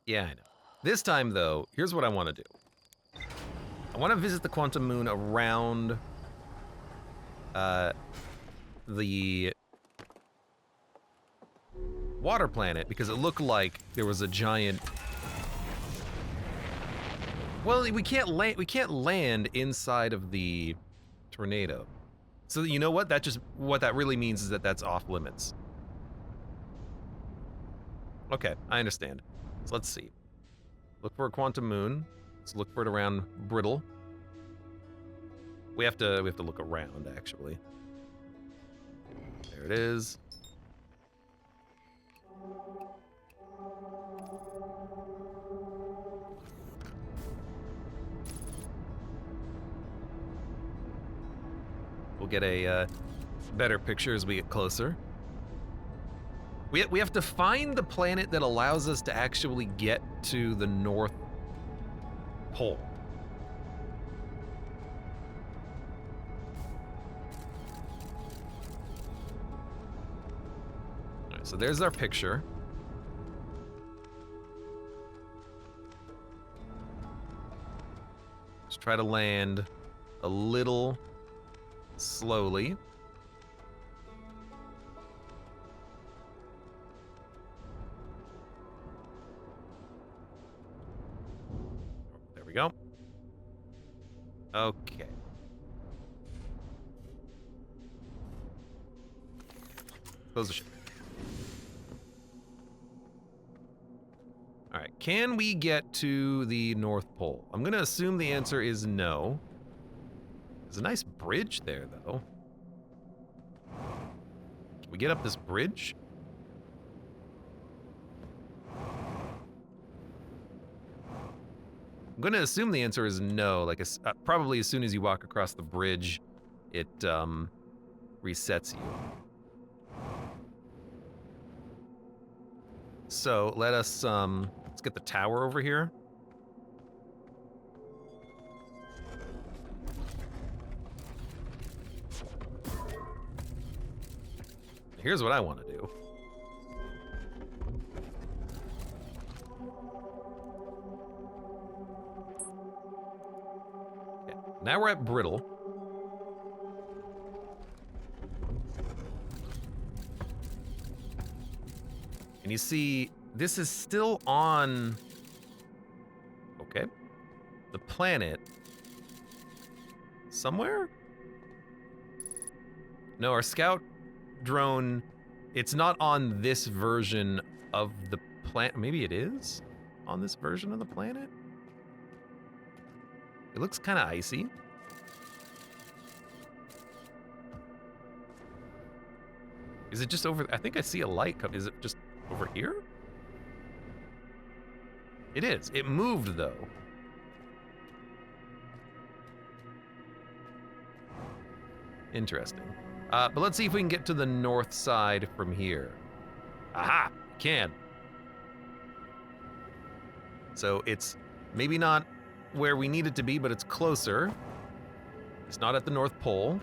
Yeah, I know. This time, though, here's what I want to do. I want to visit the quantum moon around the water planet because it looked like there was a giant. Well, we can't land inside of the tornado. So you know what? What that really means is that that's off limits. Okay, I understand. So let's see. Look for a quantum moon. Let's look for it around Brittle. We have to look around, actually. There it is. We'll get a better picture as we get closer. We have to find the planet that allows us to actually get to the North Pole. All right, so there's our picture. Just try to land a little slowly. There we go. Okay. Close the ship. All right, can we get to the North Pole? I'm gonna assume the answer is no. There's a nice bridge there, though. Can we get up this bridge? I'm gonna assume the answer is no. Like, probably as soon as you walk across the bridge, it resets you. So let us let's get the tower over here. Here's what I want to do. Okay, now we're at Brittle. And you see, this is still on, okay, the planet somewhere? No, our scout drone, it's not on this version of the planet. Maybe it is on this version of the planet? It looks kind of icy. Is it just over? I think I see a light come. Is it just over here? It is. It moved, though. Interesting. But let's see if we can get to the north side from here. Aha! Can. So it's maybe not where we need it to be, but it's closer. It's not at the North Pole.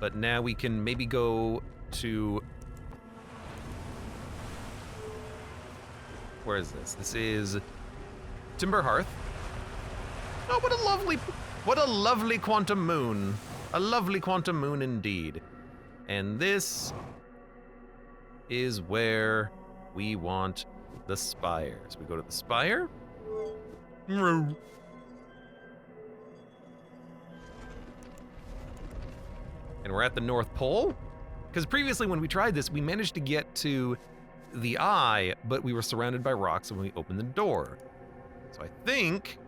But now we can maybe go to... Where is this? This is Timber Hearth. Oh, what a lovely quantum moon. A lovely quantum moon indeed. And this is where we want the spires. We go to the spire. And we're at the North Pole. Because previously when we tried this, we managed to get to the eye, but we were surrounded by rocks when we opened the door. So I think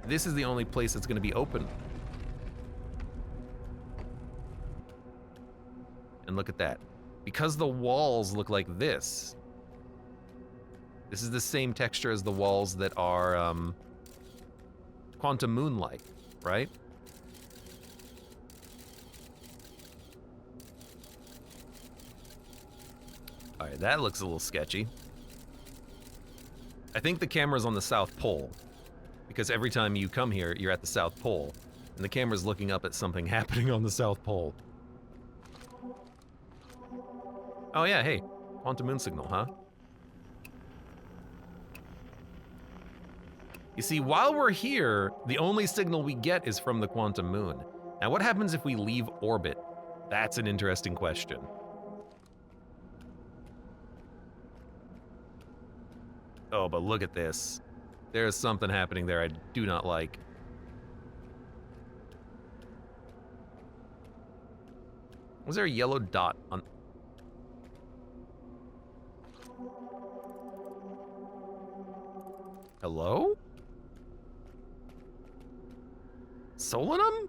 this is the only place that's going to be open. And look at that. Because the walls look like this. This is the same texture as the walls that are Quantum Moon-like, right? All right, that looks a little sketchy. I think the camera's on the South Pole, because every time you come here, you're at the South Pole, and the camera's looking up at something happening on the South Pole. Oh yeah, hey, quantum moon signal, huh? You see, while we're here, the only signal we get is from the quantum moon. Now, what happens if we leave orbit? That's an interesting question. Oh, but look at this. There's something happening there I do not like. Was there a yellow dot on... Hello? Solanum?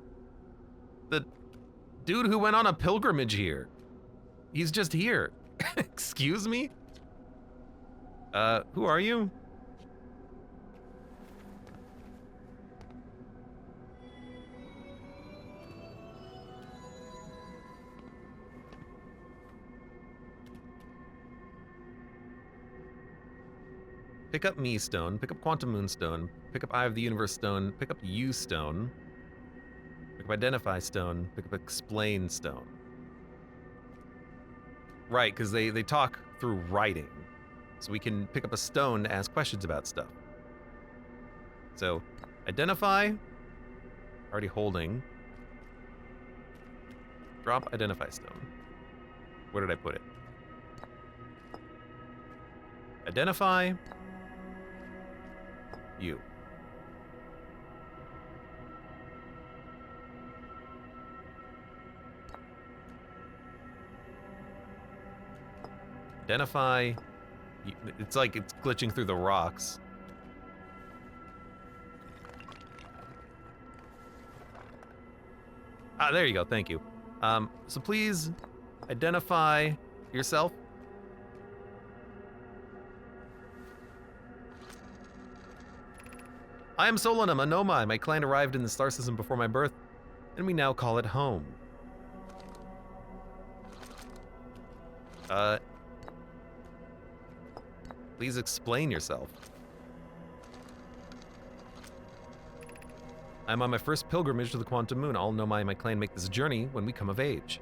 The dude who went on a pilgrimage here. He's just here. Excuse me? Who are you? Pick up Me Stone, pick up Quantum Moon Stone, pick up Eye of the Universe Stone, pick up You Stone, pick up Identify Stone, pick up Explain Stone. Right, because they talk through writing. So we can pick up a stone to ask questions about stuff. So, Identify, already holding. Drop Identify Stone. Where did I put it? Identify You. Identify. It's like it's glitching through the rocks. Ah, there you go. Thank you. So please identify yourself. I am Solanum, a Nomai. My clan arrived in the star system before my birth, and we now call it home. Please explain yourself. I'm on my first pilgrimage to the Quantum Moon. All Nomai and my clan make this journey when we come of age.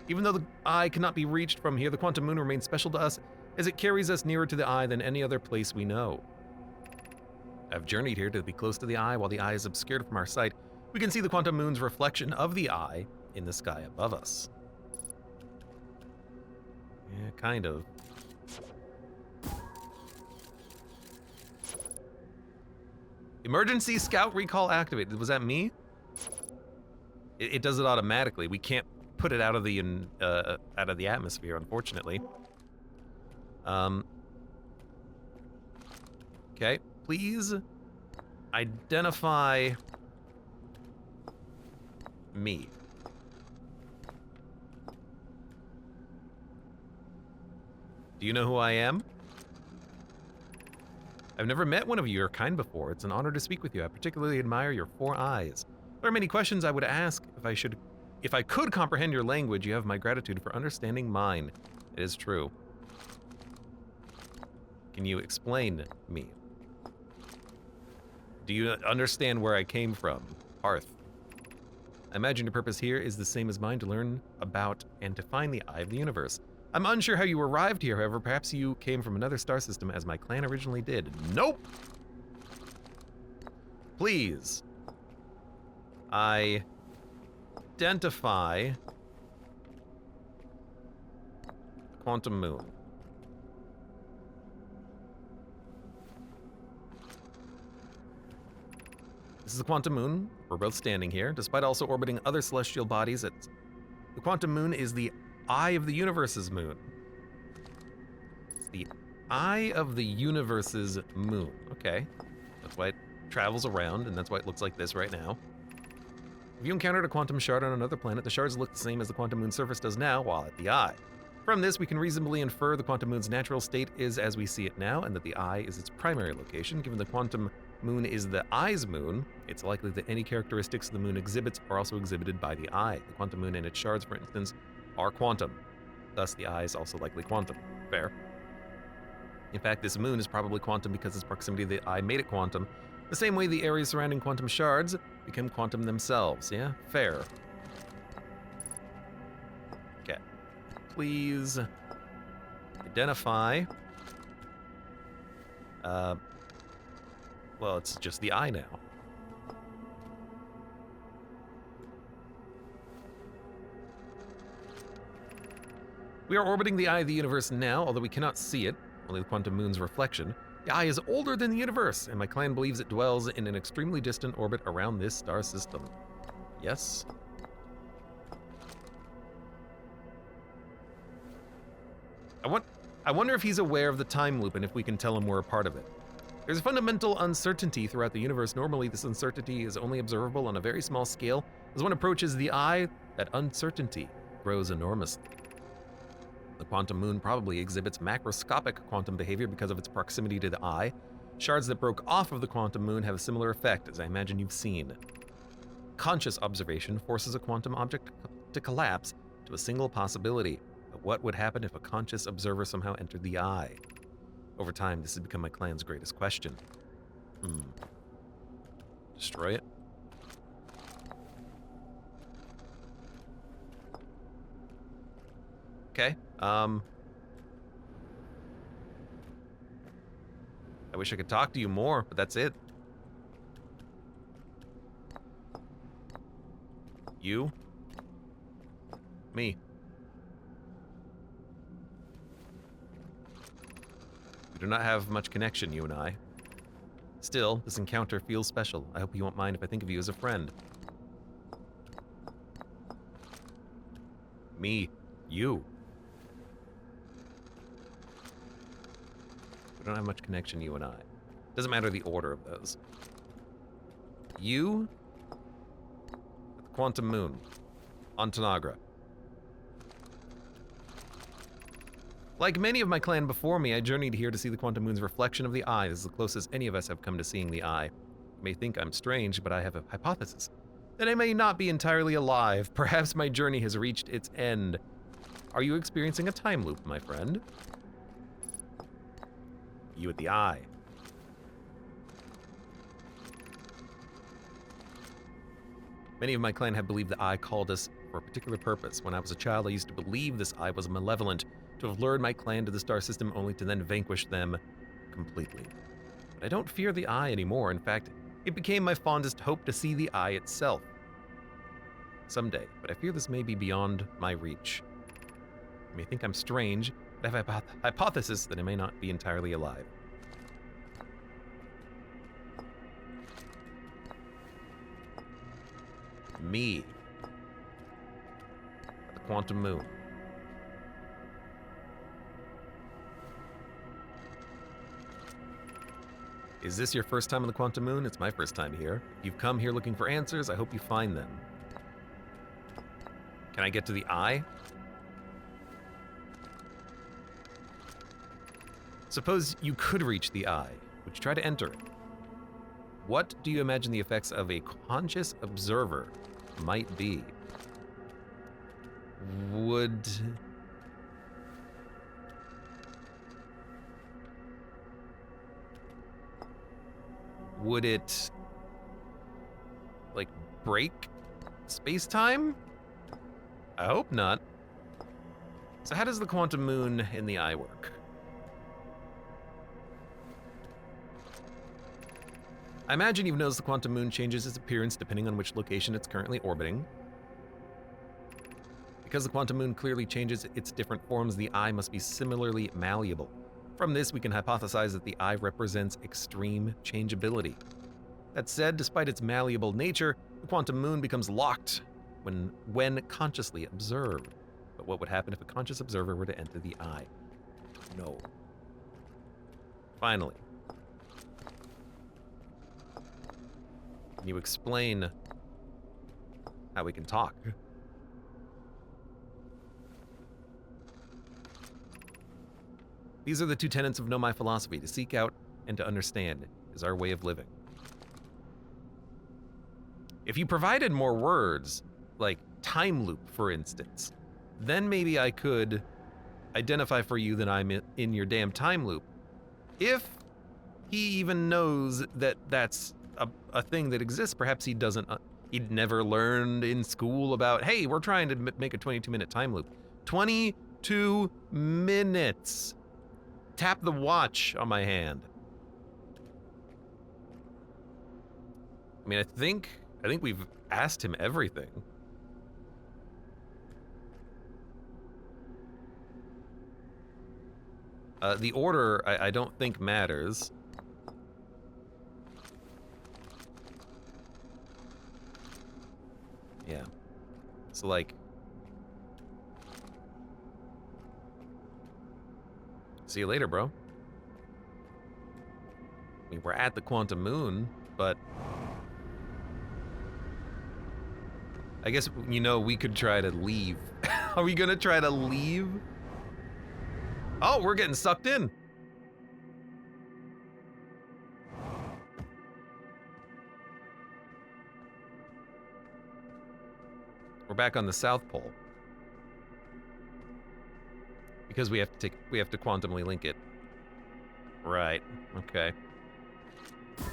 Even though the eye cannot be reached from here, the Quantum Moon remains special to us as it carries us nearer to the eye than any other place we know. I've journeyed here to be close to the eye. While the eye is obscured from our sight, we can see the Quantum Moon's reflection of the eye in the sky above us. Yeah, kind of. Emergency scout recall activated. Was that me? It does it automatically. We can't put it out of the atmosphere, unfortunately. Okay, please identify me. Do you know who I am? I've never met one of your kind before. It's an honor to speak with you. I particularly admire your 4 eyes. There are many questions I would ask if I could comprehend your language. You have my gratitude for understanding mine. It is true. Can you explain me? Do you understand where I came from? Hearth. I imagine your purpose here is the same as mine, to learn about and to find the eye of the universe. I'm unsure how you arrived here, however, perhaps you came from another star system as my clan originally did. Nope! Please. Identify the Quantum Moon. This is the Quantum Moon. We're both standing here. Despite also orbiting other celestial bodies, the Quantum Moon is the Eye of the Universe's moon. It's the Eye of the Universe's moon. Okay. That's why it travels around, and that's why it looks like this right now. If you encountered a quantum shard on another planet, the shards look the same as the Quantum Moon's surface does now while at the eye. From this, we can reasonably infer the Quantum Moon's natural state is as we see it now, and that the eye is its primary location. Given the Quantum Moon is the eye's moon, it's likely that any characteristics the moon exhibits are also exhibited by the eye. The Quantum Moon and its shards, for instance, are quantum. Thus, the eye is also likely quantum. Fair. In fact, this moon is probably quantum because its proximity to the eye made it quantum, the same way the areas surrounding quantum shards become quantum themselves. Yeah? Fair. Okay. please identify... well, it's just the eye now. We are orbiting the eye of the universe now, although we cannot see it, only the quantum moon's reflection. The eye is older than the universe, and my clan believes it dwells in an extremely distant orbit around this star system. Yes? I wonder if he's aware of the time loop and if we can tell him we're a part of it. There's a fundamental uncertainty throughout the universe. Normally, this uncertainty is only observable on a very small scale. As one approaches the eye, that uncertainty grows enormously. The quantum moon probably exhibits macroscopic quantum behavior because of its proximity to the eye. Shards that broke off of the quantum moon have a similar effect, as I imagine you've seen. Conscious observation forces a quantum object to collapse to a single possibility. But what would happen if a conscious observer somehow entered the eye? Over time, this has become my clan's greatest question. Destroy it? Okay, I wish I could talk to you more, but that's it. You? Me. We do not have much connection, you and I. Still, this encounter feels special. I hope you won't mind if I think of you as a friend. Me. You. We don't have much connection, you and I. Doesn't matter the order of those. You? At the Quantum Moon. On Tanagra. Like many of my clan before me, I journeyed here to see the quantum moon's reflection of the eye. This is the closest any of us have come to seeing the eye. You may think I'm strange, but I have a hypothesis. That I may not be entirely alive. Perhaps my journey has reached its end. Are you experiencing a time loop, my friend? You at the eye. Many of my clan have believed the eye called us for a particular purpose. When I was a child, I used to believe this eye was malevolent, to have lured my clan to the star system only to then vanquish them completely. But I don't fear the eye anymore. In fact, it became my fondest hope to see the eye itself. Someday, but I fear this may be beyond my reach. You may think I'm strange, but I have a hypothesis that I may not be entirely alive. Me. At the Quantum Moon. Is this your first time on the Quantum Moon? It's my first time here. If you've come here looking for answers, I hope you find them. Can I get to the eye? Suppose you could reach the eye. Would you try to enter it? What do you imagine the effects of a conscious observer might be? Would it, like, break space-time? I hope not. So how does the quantum moon in the eye work? I imagine you've noticed the quantum moon changes its appearance depending on which location it's currently orbiting. Because the quantum moon clearly changes its different forms, the eye must be similarly malleable. From this, we can hypothesize that the eye represents extreme changeability. That said, despite its malleable nature, the quantum moon becomes locked when consciously observed. But what would happen if a conscious observer were to enter the eye? No. Finally, can you explain how we can talk? These are the two tenets of Know My Philosophy. To seek out and to understand is our way of living. If you provided more words, like time loop, for instance, then maybe I could identify for you that I'm in your damn time loop. If he even knows that that's a thing that exists, perhaps he doesn't, he'd never learned in school about, hey, we're trying to make a 22-minute time loop. 22 2 minutes. Tap the watch on my hand. I mean, I think we've asked him everything. The order, I don't think matters. Yeah. So, like... See you later, bro. I mean, we're at the quantum moon, but... I guess, you know, we could try to leave. Are we gonna try to leave? Oh, we're getting sucked in. We're back on the South Pole. Because we have to quantumly link it. Right. Okay. I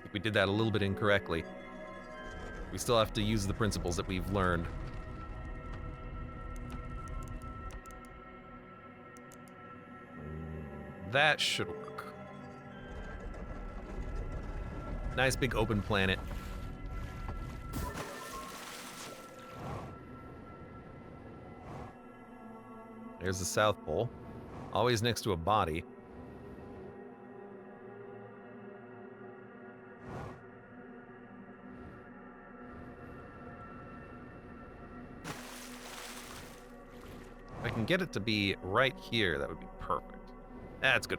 think we did that a little bit incorrectly. We still have to use the principles that we've learned. That should work. Nice big open planet. There's the South Pole. Always next to a body. If I can get it to be right here, that would be perfect. That's good.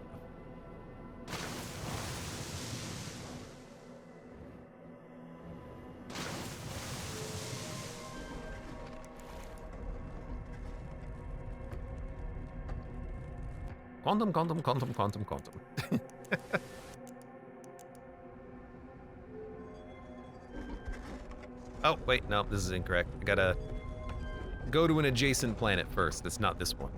Quantum, quantum, quantum, quantum, quantum. Oh, wait, no, this is incorrect. I gotta go to an adjacent planet first. That's not this one.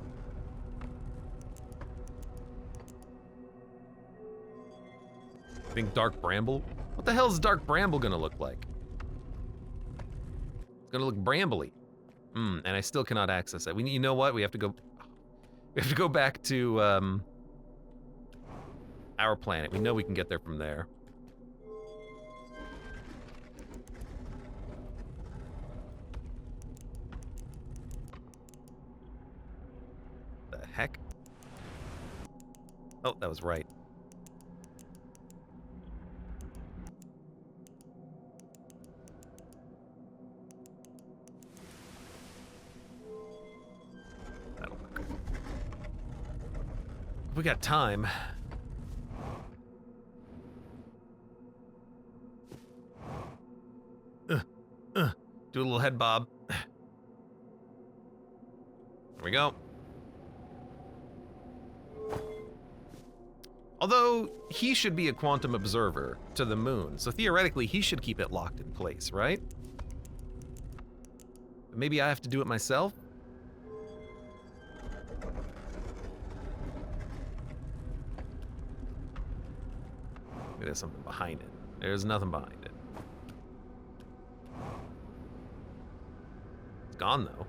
I think Dark Bramble? What the hell is Dark Bramble gonna look like? It's gonna look brambly. And I still cannot access it. You know what? We have to go back to, our planet. We know we can get there from there. The heck? Oh, that was right. That'll work. We got time. Do a little head bob. There we go. Although, he should be a quantum observer to the moon, so theoretically he should keep it locked in place, right? Maybe I have to do it myself? Maybe there's something behind it. There's nothing behind it. It's gone, though.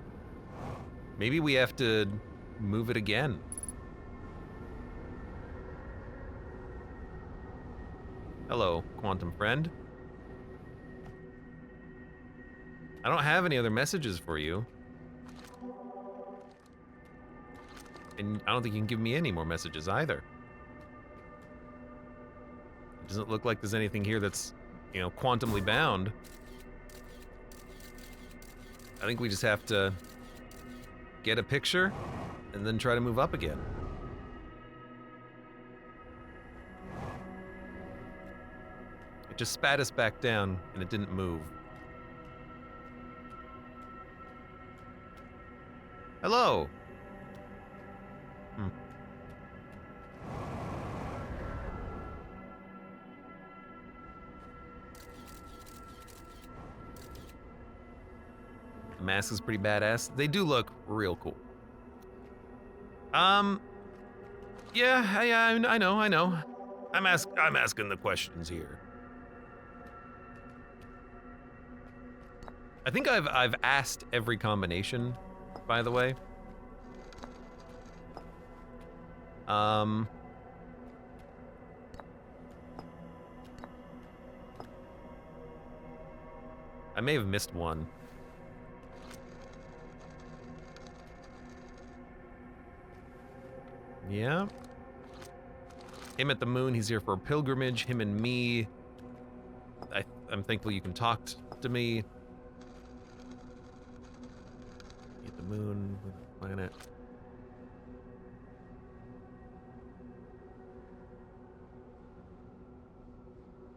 Maybe we have to move it again. Hello, quantum friend. I don't have any other messages for you. And I don't think you can give me any more messages either. It doesn't look like there's anything here that's, you know, quantumly bound. I think we just have to get a picture and then try to move up again. It just spat us back down and it didn't move. Hello. The mask is pretty badass. They do look real cool. Yeah, I know. I'm asking the questions here. I think I've asked every combination, by the way. I may have missed one. Yeah. Him at the moon, he's here for a pilgrimage. Him and me. I'm thankful you can talk to me. At the moon, planet.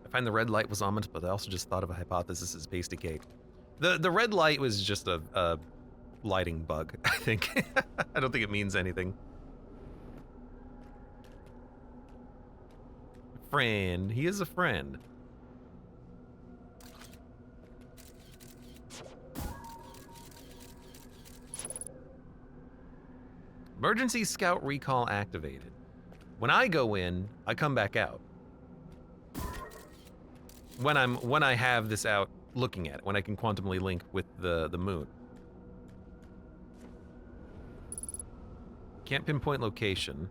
I find the red light was ominous, but I also just thought of a hypothesis as base decay. The red light was just a lighting bug, I think. I don't think it means anything. Friend. He is a friend. Emergency scout recall activated. When I go in, I come back out. When I have this out looking at it, when I can quantumly link with the moon. Can't pinpoint location.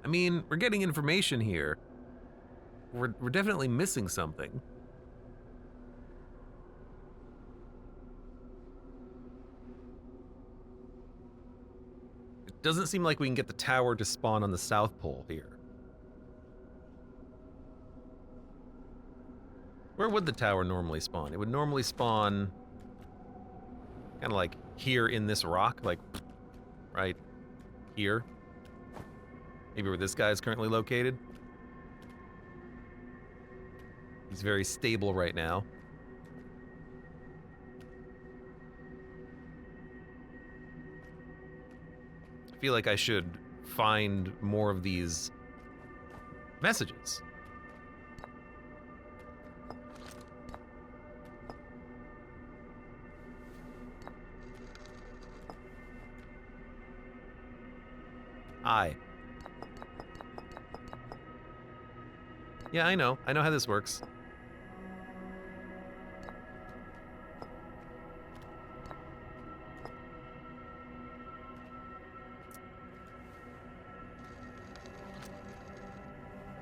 I mean, we're getting information here. We're definitely missing something. It doesn't seem like we can get the tower to spawn on the South Pole here. Where would the tower normally spawn? It would normally spawn kind of like here in this rock, like right here. Maybe where this guy is currently located. He's very stable right now. I feel like I should find more of these messages. Hi. Yeah, I know how this works.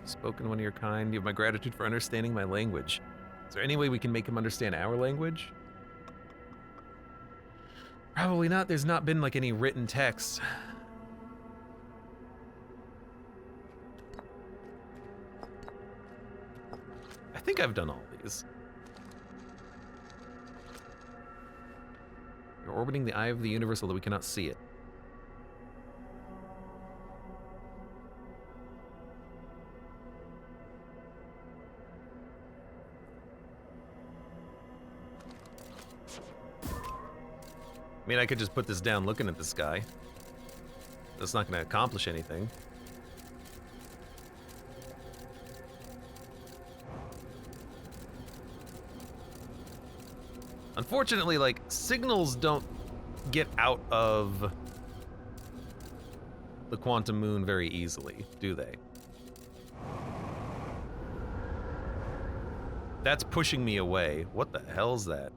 Spoken one of your kind. You have my gratitude for understanding my language. Is there any way we can make him understand our language? Probably not. There's not been like any written text. I think I've done all these. You're orbiting the eye of the universe, although we cannot see it. I mean, I could just put this down looking at the sky. That's not going to accomplish anything. Unfortunately, like, signals don't get out of the quantum moon very easily, do they? That's pushing me away. What the hell's that?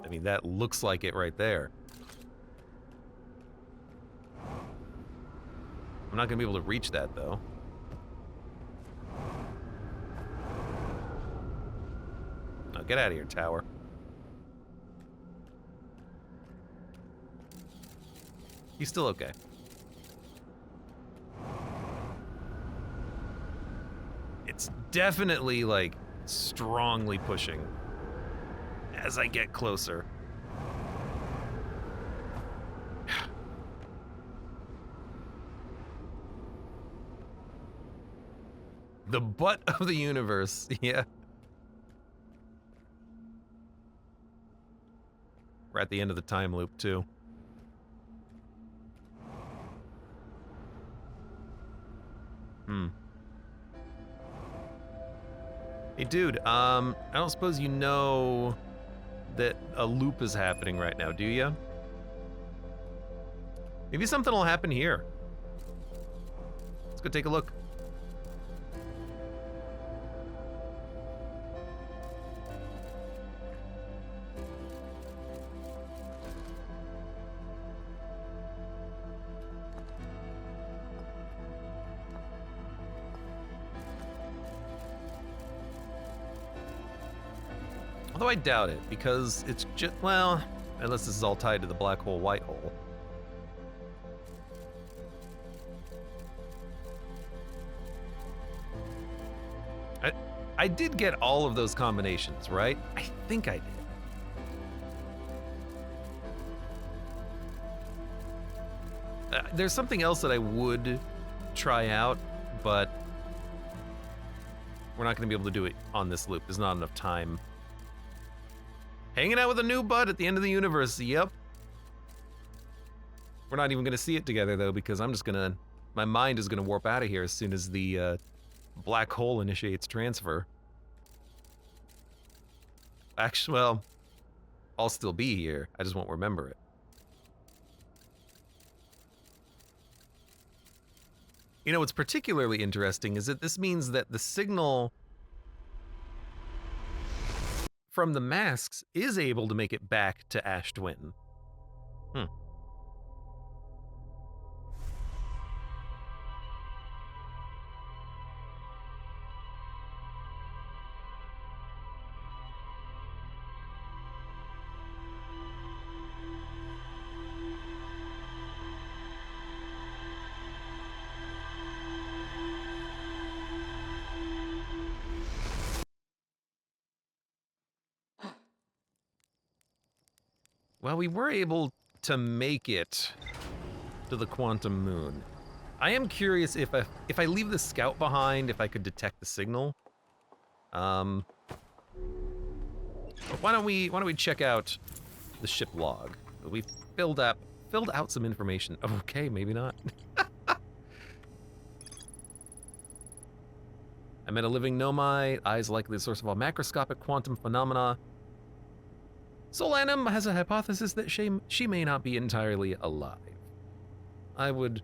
I mean, that looks like it right there. I'm not gonna be able to reach that, though. Oh, get out of here, tower. He's still okay. It's definitely, like, strongly pushing as I get closer. The butt of the universe, yeah. We're at the end of the time loop, too. Hey, dude, I don't suppose you know that a loop is happening right now, do you? Maybe something will happen here. Let's go take a look. Although I doubt it, because it's just, well, unless this is all tied to the black hole, white hole. I did get all of those combinations, right? I think I did. There's something else that I would try out, but we're not going to be able to do it on this loop. There's not enough time. Hanging out with a new bud at the end of the universe, yep. We're not even going to see it together, though, because I'm just going to... My mind is going to warp out of here as soon as the black hole initiates transfer. Actually, well, I'll still be here. I just won't remember it. You know, what's particularly interesting is that this means that the signal from the masks is able to make it back to Ash Twin. Well, we were able to make it to the quantum moon. I am curious if I leave the scout behind, if I could detect the signal. But why don't we check out the ship log? We filled out some information. Okay, maybe not. I met a living nomai. Eyes likely the source of all macroscopic quantum phenomena. Solanum has a hypothesis that she may not be entirely alive. I would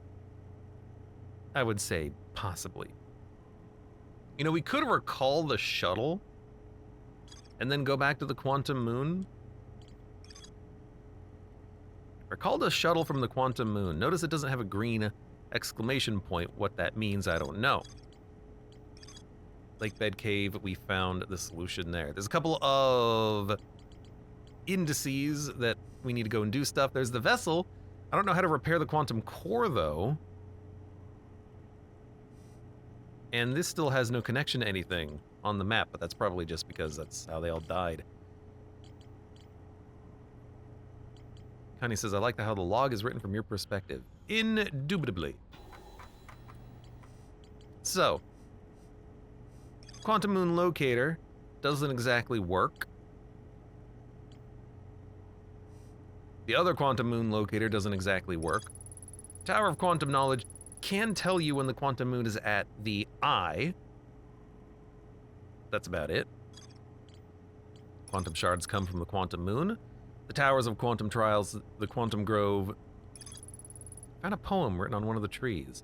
say possibly. You know, we could recall the shuttle and then go back to the quantum moon. Recall the shuttle from the quantum moon. Notice it doesn't have a green exclamation point. What that means, I don't know. Lake Bed Cave, we found the solution there. There's a couple of indices that we need to go and do stuff. There's the vessel. I don't know how to repair the quantum core, though. And this still has no connection to anything on the map, but that's probably just because that's how they all died. Connie says, I like how the log is written from your perspective. Indubitably. So, quantum moon locator doesn't exactly work. The other quantum moon locator doesn't exactly work. Tower of Quantum Knowledge can tell you when the quantum moon is at the eye. That's about it. Quantum shards come from the quantum moon. The towers of quantum trials, the quantum grove. Found a poem written on one of the trees.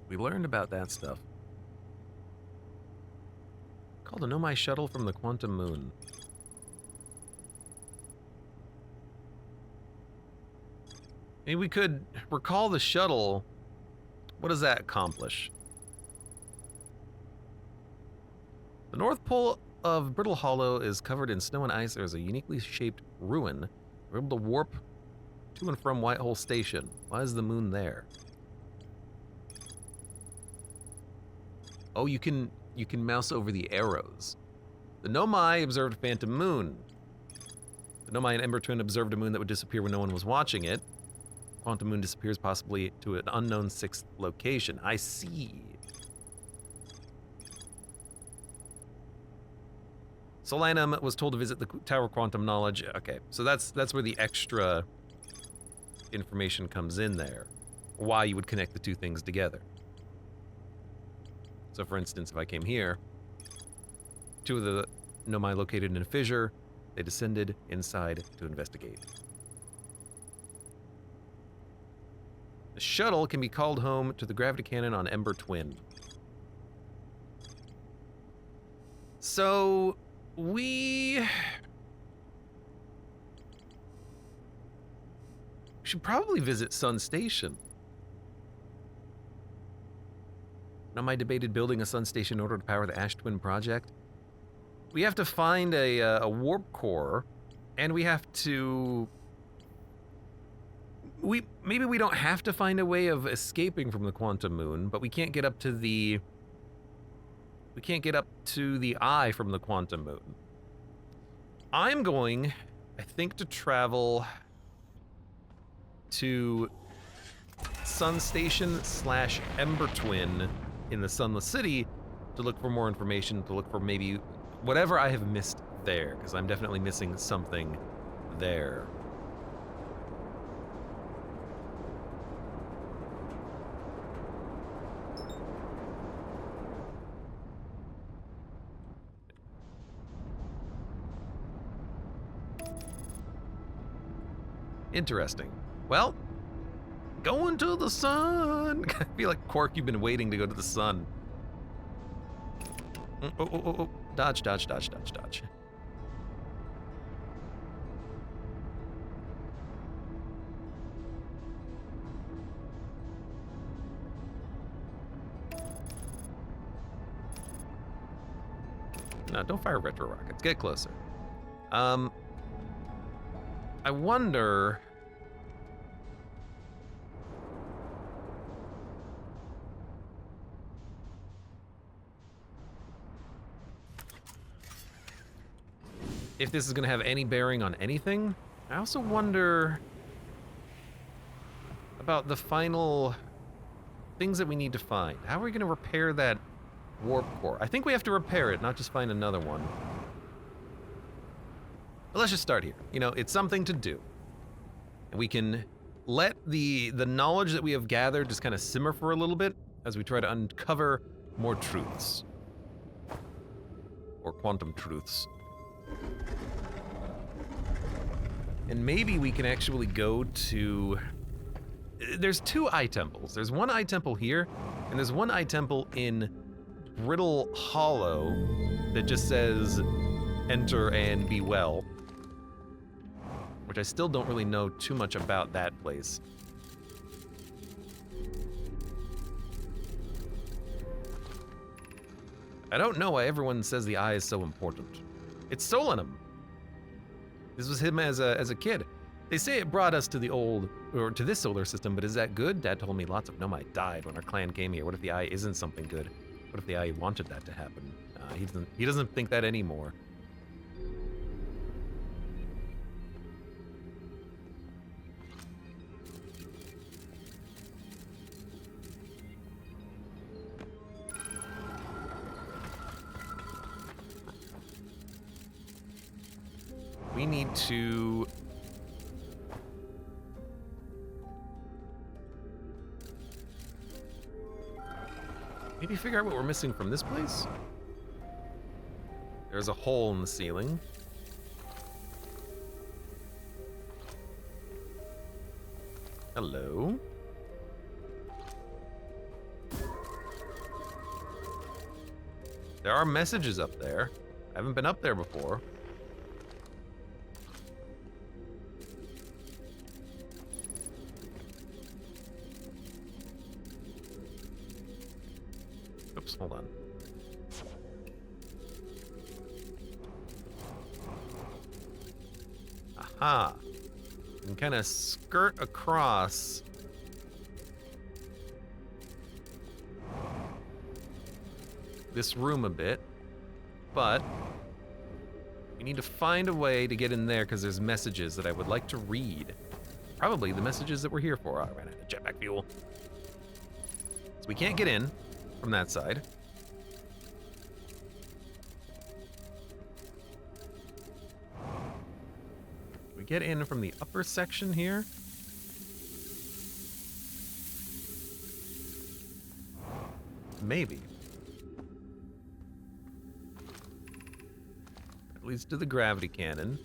We learned about that stuff. Called a Nomai shuttle from the quantum moon. Maybe we could recall the shuttle. What does that accomplish? The North Pole of Brittle Hollow is covered in snow and ice. There's a uniquely shaped ruin. We're able to warp to and from Whitehole Station. Why is the moon there? Oh, you can mouse over the arrows. The Nomai observed Phantom Moon. The Nomai and Ember Twin observed a moon that would disappear when no one was watching it. Quantum Moon disappears possibly to an unknown sixth location. I see. Solanum was told to visit the Tower of Quantum Knowledge. Okay, so that's where the extra information comes in there, why you would connect the two things together. So for instance, if I came here, two of the Nomai located in a fissure, they descended inside to investigate. The shuttle can be called home to the gravity cannon on Ember Twin. So, we should probably visit Sun Station. Nomai debated building a Sun Station in order to power the Ash Twin project. We have to find a warp core, and we have to... Maybe we don't have to find a way of escaping from the quantum moon, but we can't get up to the... We can't get up to the eye from the quantum moon. I'm going, I think, to travel to Sun Station / Ember Twin in the Sunless City to look for more information, to look for maybe whatever I have missed there, because I'm definitely missing something there. Interesting. Well, going to the sun. I feel like Quark, you've been waiting to go to the sun. Oh. Dodge. No, don't fire retro rockets. Get closer. I wonder... if this is going to have any bearing on anything. I also wonder about the final things that we need to find. How are we going to repair that warp core? I think we have to repair it, not just find another one. But let's just start here. You know, it's something to do. And we can let the knowledge that we have gathered just kind of simmer for a little bit as we try to uncover more truths. Or quantum truths. And maybe we can actually go to... There's two eye temples. There's one eye temple here, and there's one eye temple in Brittle Hollow that just says, enter and be well. Which I still don't really know too much about that place. I don't know why everyone says the eye is so important. It's Solanum. This was him as a kid. They say it brought us to the old, or to this solar system, but is that good? Dad told me lots of Nomai died when our clan came here. What if the eye isn't something good? What if the eye wanted that to happen? He doesn't think that anymore. We need to... maybe figure out what we're missing from this place? There's a hole in the ceiling. Hello? There are messages up there. I haven't been up there before. Oops, hold on. Aha. You can kind of skirt across this room a bit, but we need to find a way to get in there because there's messages that I would like to read. Probably the messages that we're here for. Oh, I ran out of jetpack fuel. So we can't get in from that side. We get in from the upper section here. Maybe. That leads to the gravity cannon.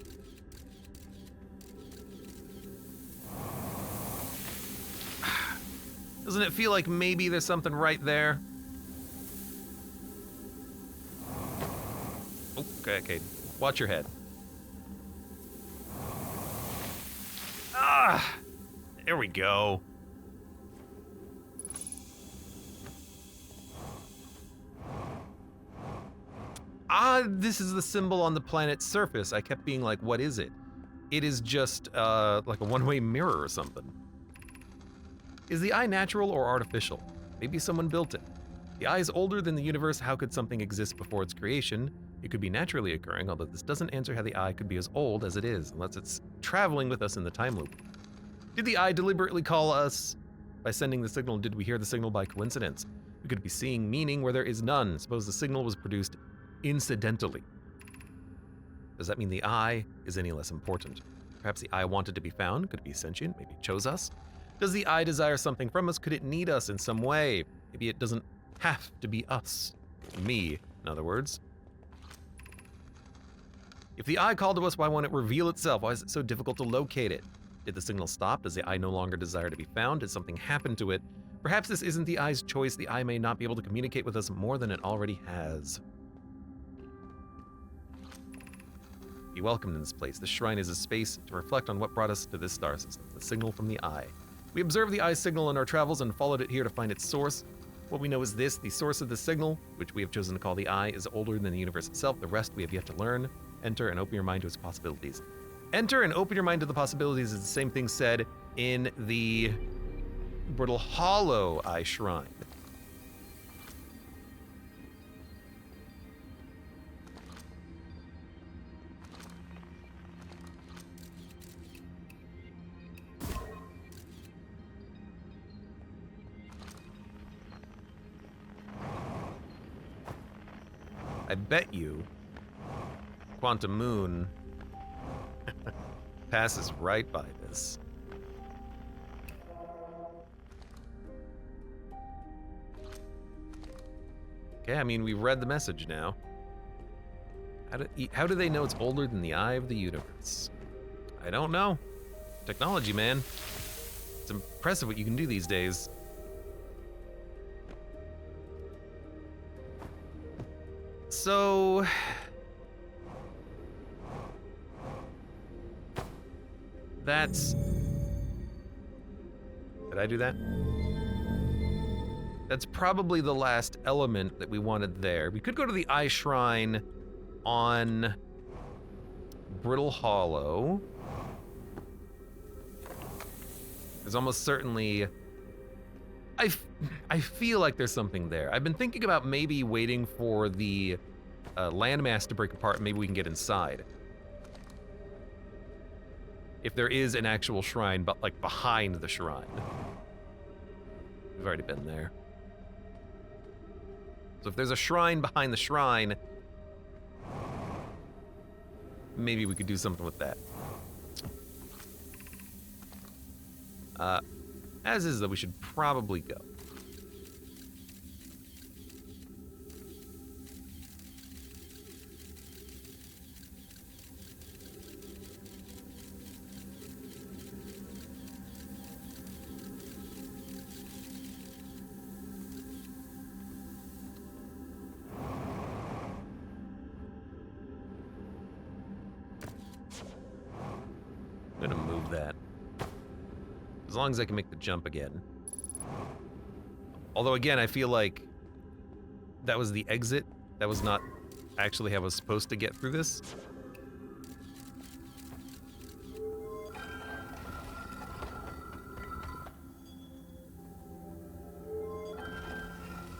Doesn't it feel like maybe there's something right there? Okay. Watch your head. Ah! There we go. Ah, this is the symbol on the planet's surface. I kept being like, what is it? It is just, like a one-way mirror or something. Is the eye natural or artificial? Maybe someone built it. The eye is older than the universe. How could something exist before its creation? It could be naturally occurring, although this doesn't answer how the eye could be as old as it is, unless it's traveling with us in the time loop. Did the eye deliberately call us by sending the signal? Did we hear the signal by coincidence? We could be seeing meaning where there is none. Suppose the signal was produced incidentally. Does that mean the eye is any less important? Perhaps the eye wanted to be found. Could it be sentient? Maybe it chose us? Does the eye desire something from us? Could it need us in some way? Maybe it doesn't have to be us. Me, in other words. If the eye called to us, why won't it reveal itself? Why is it so difficult to locate it? Did the signal stop? Does the eye no longer desire to be found? Did something happen to it? Perhaps this isn't the eye's choice. The eye may not be able to communicate with us more than it already has. Be welcomed in this place. This shrine is a space to reflect on what brought us to this star system, the signal from the eye. We observed the eye's signal in our travels and followed it here to find its source. What we know is this: the source of the signal, which we have chosen to call the eye, is older than the universe itself. The rest we have yet to learn. Enter and open your mind to its possibilities. Enter and open your mind to the possibilities is the same thing said in the Brittle Hollow Eye Shrine. I bet you Quantum Moon passes right by this. Okay, I mean, we've read the message now. How do they know it's older than the eye of the universe? I don't know. Technology, man. It's impressive what you can do these days. So... that's... Did I do that? That's probably the last element that we wanted there. We could go to the Eye Shrine on Brittle Hollow. There's almost certainly... I feel like there's something there. I've been thinking about maybe waiting for the landmass to break apart and maybe we can get inside. If there is an actual shrine, but like behind the shrine. We've already been there. So if there's a shrine behind the shrine, maybe we could do something with that. As is, though, we should probably go. I'm gonna move that. As long as I can make the jump again. Although again, I feel like that was the exit. That was not actually how I was supposed to get through this.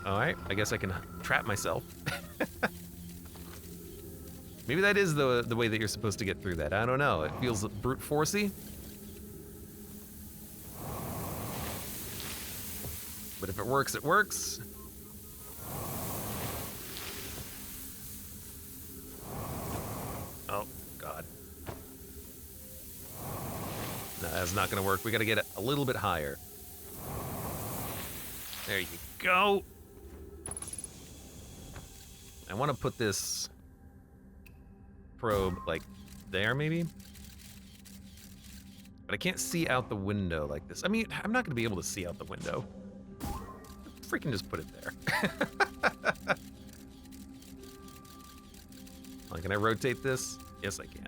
Alright, I guess I can trap myself. Maybe that is the way that you're supposed to get through that. I don't know. It feels brute forcey. But if it works, it works. Oh, God. No, that's not gonna work. We gotta get it a little bit higher. There you go. I want to put this probe, like, there, maybe? But I can't see out the window like this. I mean, I'm not going to be able to see out the window. Freaking just put it there. Can I rotate this? Yes, I can.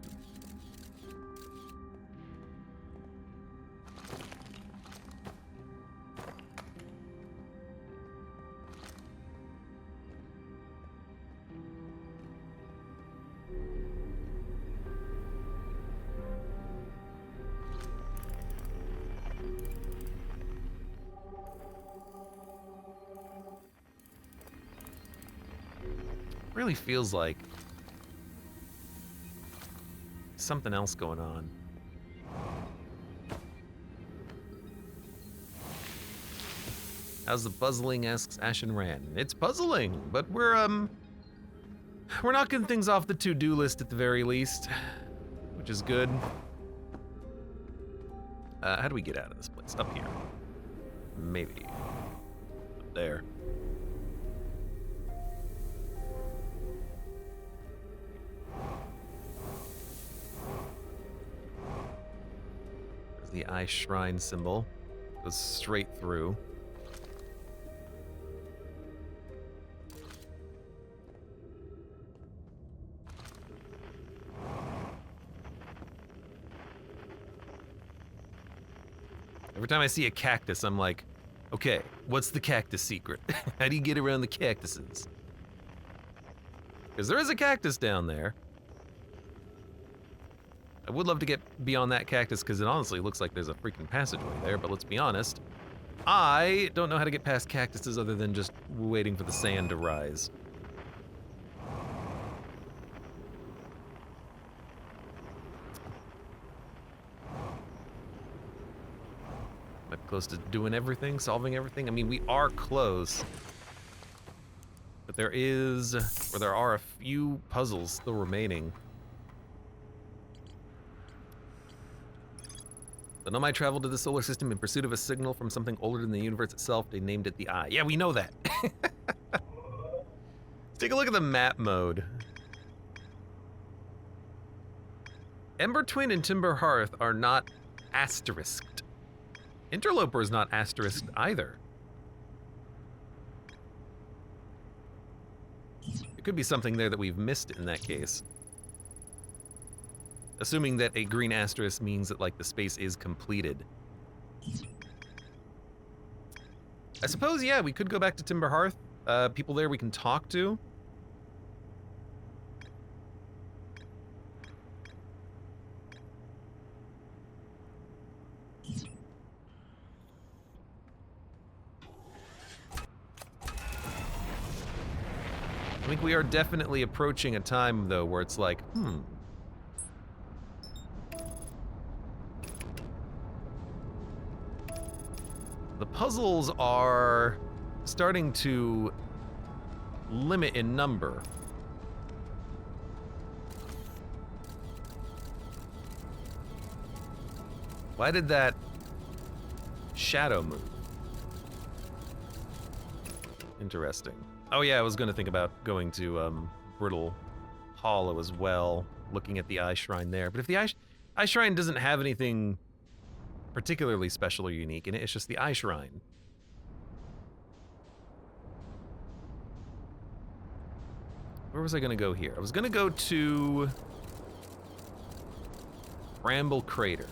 Really feels like something else going on. How's the puzzling? Asks Ashen Ran. It's puzzling, but we're knocking things off the to-do list at the very least, which is good. How do we get out of this place? Up here. Maybe. Up there. The eye shrine symbol goes straight through. Every time I see a cactus, I'm like, okay, what's the cactus secret? How do you get around the cactuses? Because there is a cactus down there. I would love to get beyond that cactus because it honestly looks like there's a freaking passageway there, but let's be honest. I don't know how to get past cactuses other than just waiting for the sand to rise. Am I close to doing everything, solving everything? I mean, we are close. But there are a few puzzles still remaining. The Nomai traveled to the solar system in pursuit of a signal from something older than the universe itself. They named it the Eye. Yeah, we know that. Let's take a look at the map mode. Ember Twin and Timber Hearth are not asterisked. Interloper is not asterisked either. It could be something there that we've missed in that case. Assuming that a green asterisk means that, like, the space is completed. I suppose, yeah, we could go back to Timber Hearth. People there we can talk to. I think we are definitely approaching a time, though, where it's like, the puzzles are starting to limit in number. Why did that shadow move? Interesting. Oh yeah, I was gonna think about going to Brittle Hollow as well, looking at the Eye Shrine there. But if the Eye Shrine doesn't have anything particularly special or unique in it, it's just the Eye Shrine. Where was I gonna go here? I was gonna go to Bramble Crater.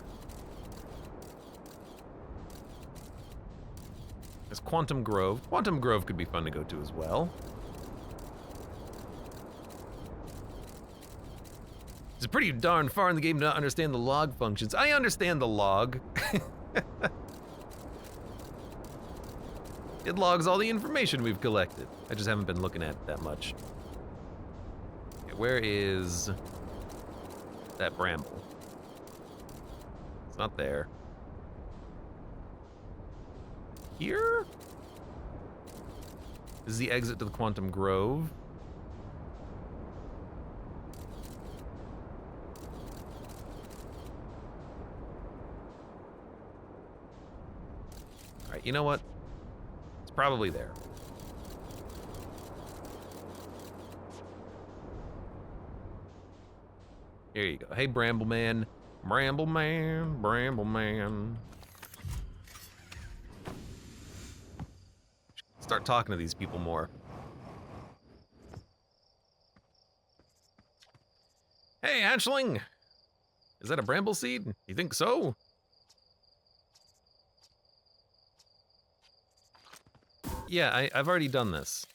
There's Quantum Grove. Quantum Grove could be fun to go to as well. It's pretty darn far in the game to not understand the log functions. I understand the log. It logs all the information we've collected. I just haven't been looking at it that much. Okay, where is that bramble? It's not there. Here? This is the exit to the Quantum Grove. Alright, you know what? It's probably there. There you go. Hey, Bramble Man. Bramble Man, Bramble Man. Start talking to these people more. Hey, hatchling! Is that a bramble seed? You think so? Yeah, I've already done this.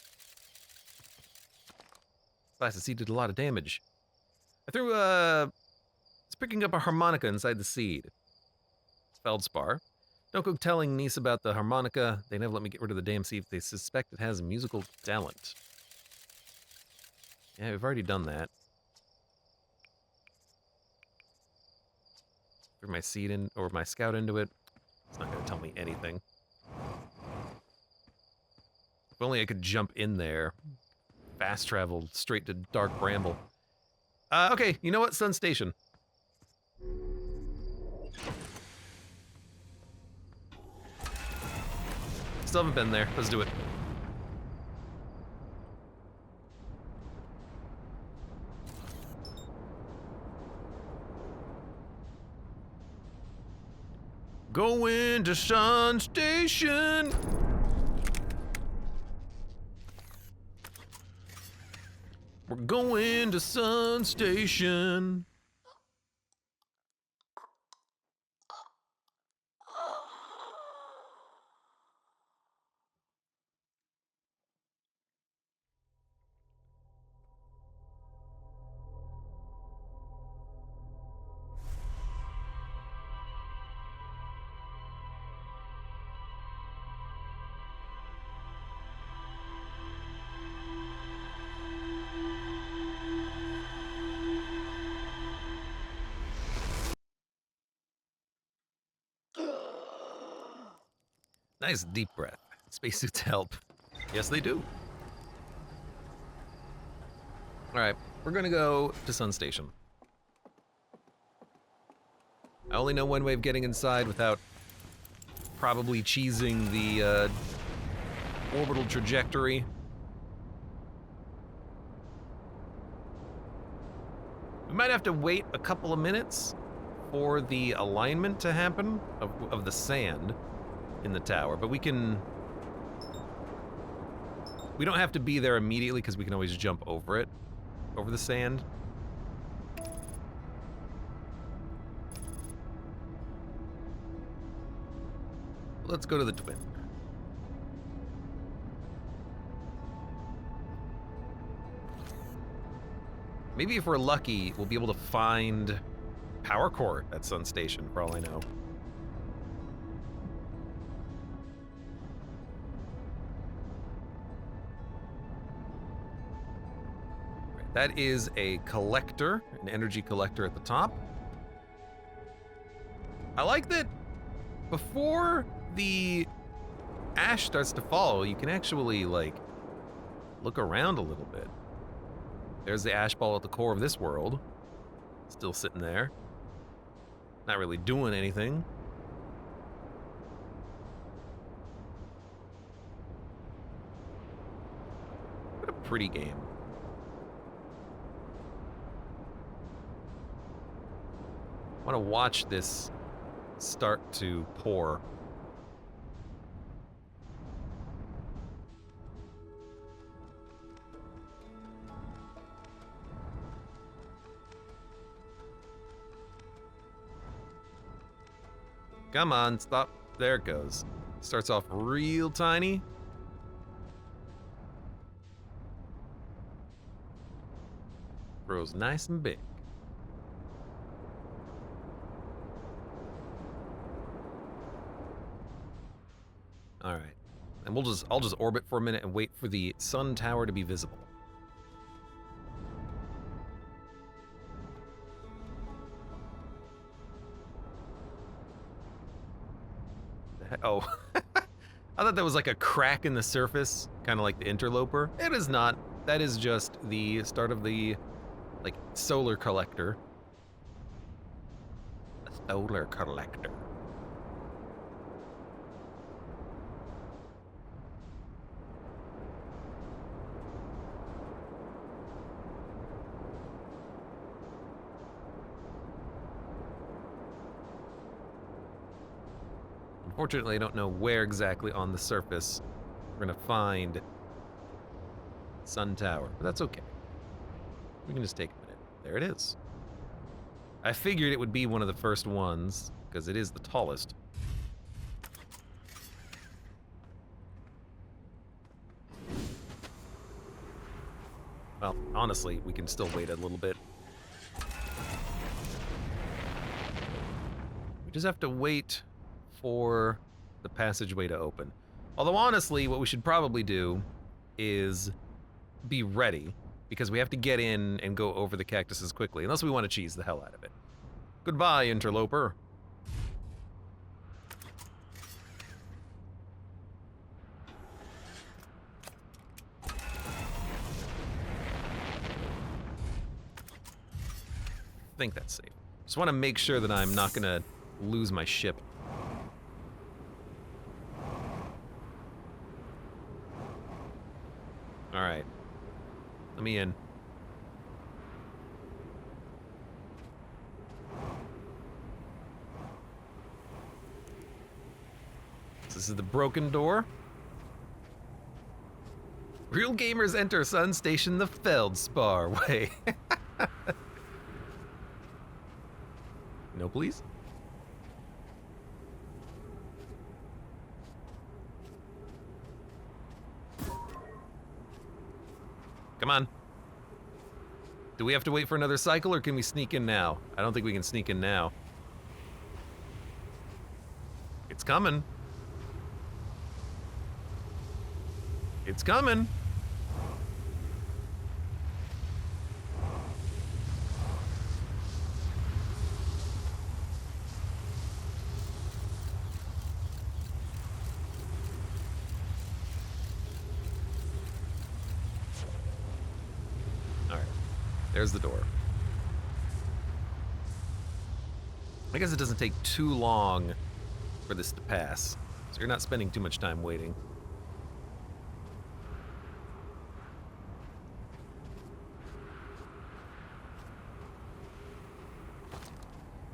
Plastic seed did a lot of damage. I threw it's picking up a harmonica inside the seed. Feldspar. Don't go telling Niece about the harmonica. They never let me get rid of the damn seed if they suspect it has musical talent. Yeah, we've already done that. Threw my seed in, or my scout into it. It's not gonna tell me anything. If only I could jump in there. Fast travel straight to Dark Bramble. Okay, you know what? Sun Station. Still haven't been there. Let's do it. Going to Sun Station. We're going to Sun Station. Nice deep breath. Spacesuits help. Yes, they do. All right, we're gonna go to Sun Station. I only know one way of getting inside without probably cheesing the orbital trajectory. We might have to wait a couple of minutes for the alignment to happen of the sand in the tower, but we don't have to be there immediately because we can always jump over it, over the sand. Let's go to the Twin. Maybe if we're lucky, we'll be able to find power core at Sun Station, for all I know. That is a collector, an energy collector at the top. I like that before the ash starts to fall, you can actually, like, look around a little bit. There's the ash ball at the core of this world. Still sitting there. Not really doing anything. What a pretty game. I want to watch this start to pour. Come on, stop. There it goes. Starts off real tiny. Grows nice and big. All right, and I'll just orbit for a minute and wait for the sun tower to be visible. Oh, I thought that was like a crack in the surface, kind of like the interloper. It is not. That is just the start of the, like, solar collector. A solar collector. Unfortunately, I don't know where exactly on the surface we're gonna find Sun Tower, but that's okay. We can just take a minute. There it is. I figured it would be one of the first ones, because it is the tallest. Well, honestly, we can still wait a little bit. We just have to wait for the passageway to open. Although, honestly, what we should probably do is be ready, because we have to get in and go over the cactuses quickly, unless we want to cheese the hell out of it. Goodbye, interloper. I think that's safe. Just want to make sure that I'm not gonna lose my ship. All right, let me in. This is the broken door. Real gamers enter Sun Station the Feldspar way. No, please. Come on. Do we have to wait for another cycle, or can we sneak in now? I don't think we can sneak in now. It's coming. It's coming. All right. There's the door. I guess it doesn't take too long for this to pass, so you're not spending too much time waiting.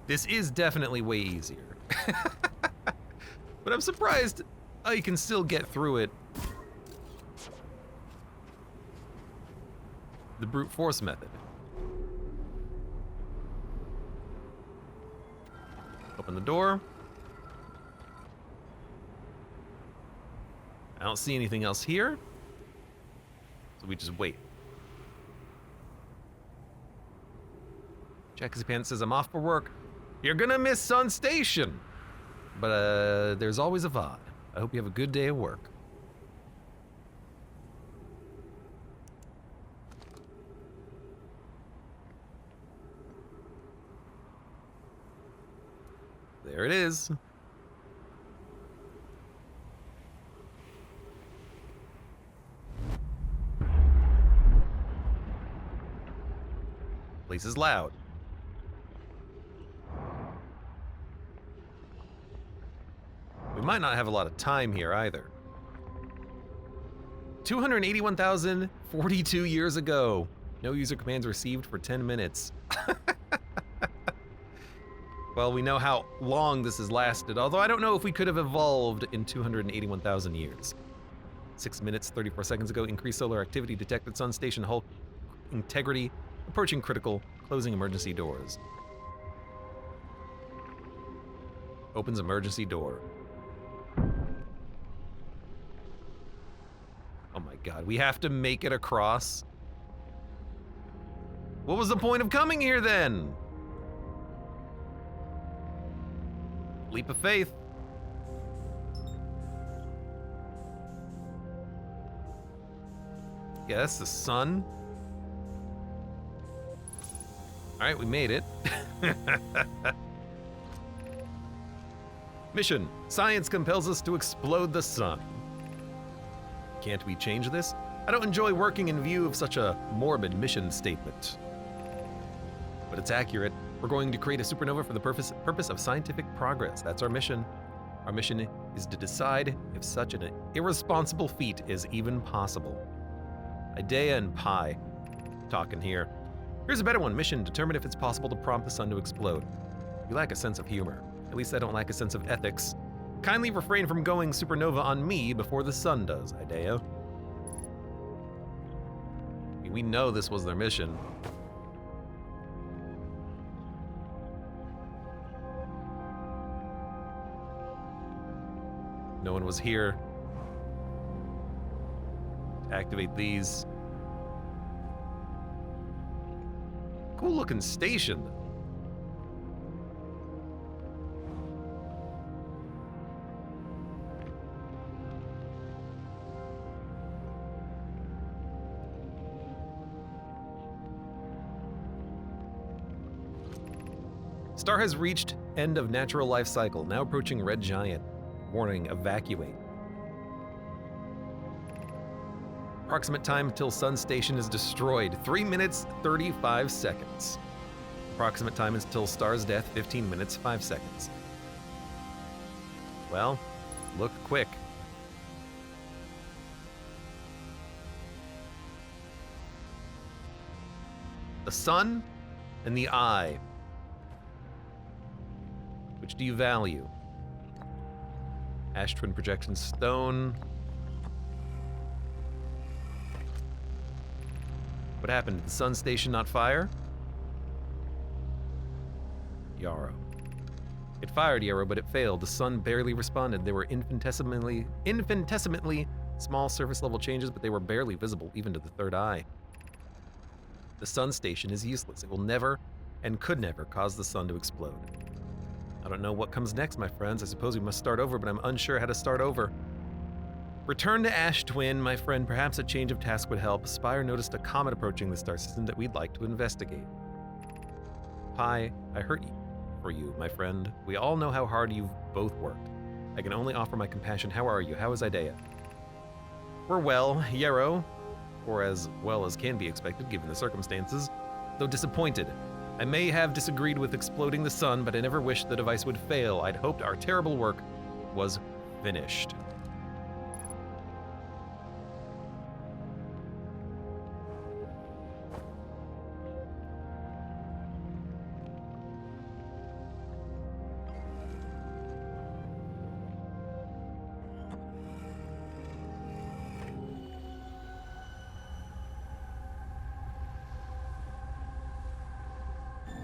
This is definitely way easier. But I'm surprised I can still get through it the brute force method. Open the door. I don't see anything else here, so we just wait. Jack's Pants says, I'm off for work. You're gonna miss Sun Station. But there's always a VOD. I hope you have a good day at work. There it is. Place is loud. We might not have a lot of time here either. 281,042 years ago. No user commands received for 10 minutes. Well, we know how long this has lasted, although I don't know if we could have evolved in 281,000 years. 6 minutes, 34 seconds ago, increased solar activity detected. Sun Station hull integrity approaching critical, closing emergency doors. Opens emergency door. Oh my god, we have to make it across? What was the point of coming here then? Leap of faith. Yeah, that's the sun. Alright, we made it. Mission. Science compels us to explode the sun. Can't we change this? I don't enjoy working in view of such a morbid mission statement. But it's accurate. We're going to create a supernova for the purpose of scientific progress. That's our mission. Our mission is to decide if such an irresponsible feat is even possible. Idea and Pi talking here. Here's a better one. Mission. Determine if it's possible to prompt the sun to explode. You lack a sense of humor. At least I don't lack a sense of ethics. Kindly refrain from going supernova on me before the sun does, Idea. We know this was their mission. No one was here to activate these. Cool looking station. Star has reached end of natural life cycle, now approaching red giant. Warning, evacuate. Approximate time until sun station is destroyed, 3 minutes, 35 seconds. Approximate time until star's death, 15 minutes, 5 seconds. Well, look quick. The sun and the eye. Which do you value? Ash Twin Projection Stone. What happened? Did the sun station not fire? Yarrow. It fired Yarrow, but it failed. The sun barely responded. There were infinitesimally small surface level changes, but they were barely visible, even to the third eye. The sun station is useless. It will never and could never cause the sun to explode. I don't know what comes next, my friends. I suppose we must start over, but I'm unsure how to start over. Return to Ash Twin, my friend. Perhaps a change of task would help. Spire noticed a comet approaching the star system that we'd like to investigate. Pi, I hurt you for you, my friend. We all know how hard you've both worked. I can only offer my compassion. How are you? How is Idea? We're well, Yarrow, or as well as can be expected given the circumstances, though disappointed. I may have disagreed with exploding the sun, but I never wished the device would fail. I'd hoped our terrible work was finished.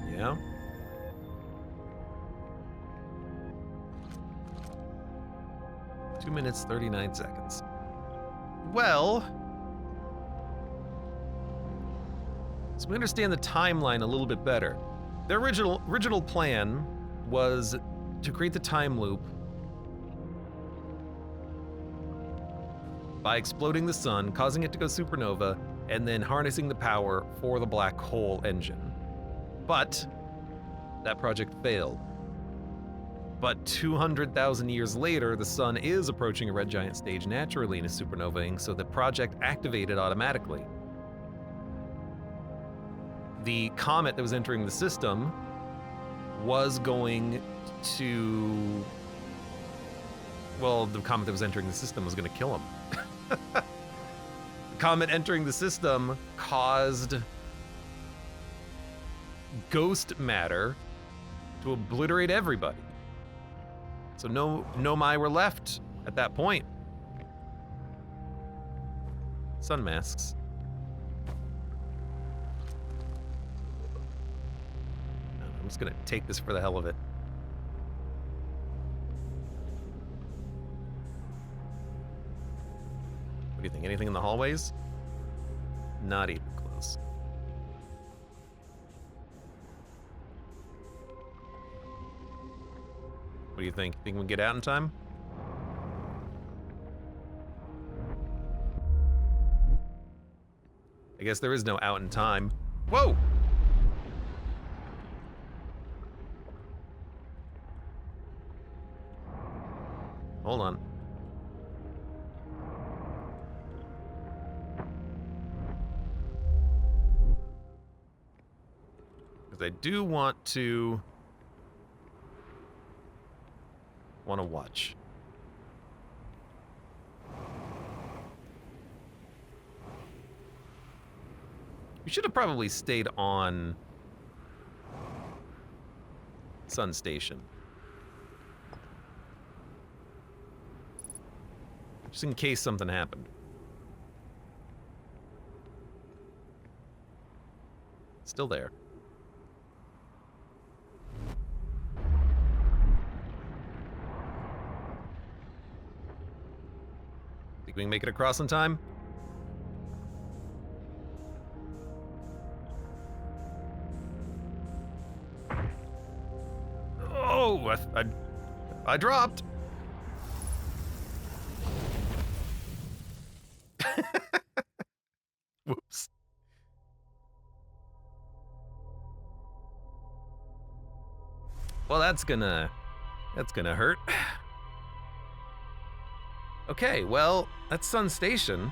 Yeah. Two minutes, 39 seconds. Well, so we understand the timeline a little bit better. Their original plan was to create the time loop by exploding the sun, causing it to go supernova, and then harnessing the power for the black hole engine. But that project failed. But 200,000 years later, the sun is approaching a red giant stage naturally in a supernova, so the project activated automatically. The comet that was entering the system was going to... Well, the comet that was entering the system was going to kill him. The comet entering the system caused ghost matter to obliterate everybody. So no Nomai were left at that point. Sun masks. I'm just gonna take this for the hell of it. What do you think? Anything in the hallways? Not even close. What do you think? Think we can get out in time? I guess there is no out in time. Whoa! Hold on. Because I do want to watch. We should have probably stayed on Sun Station. Just in case something happened. Still there. Think we can make it across in time? Oh, I dropped. Whoops. Well, that's gonna hurt. Okay, well, that's Sun Station.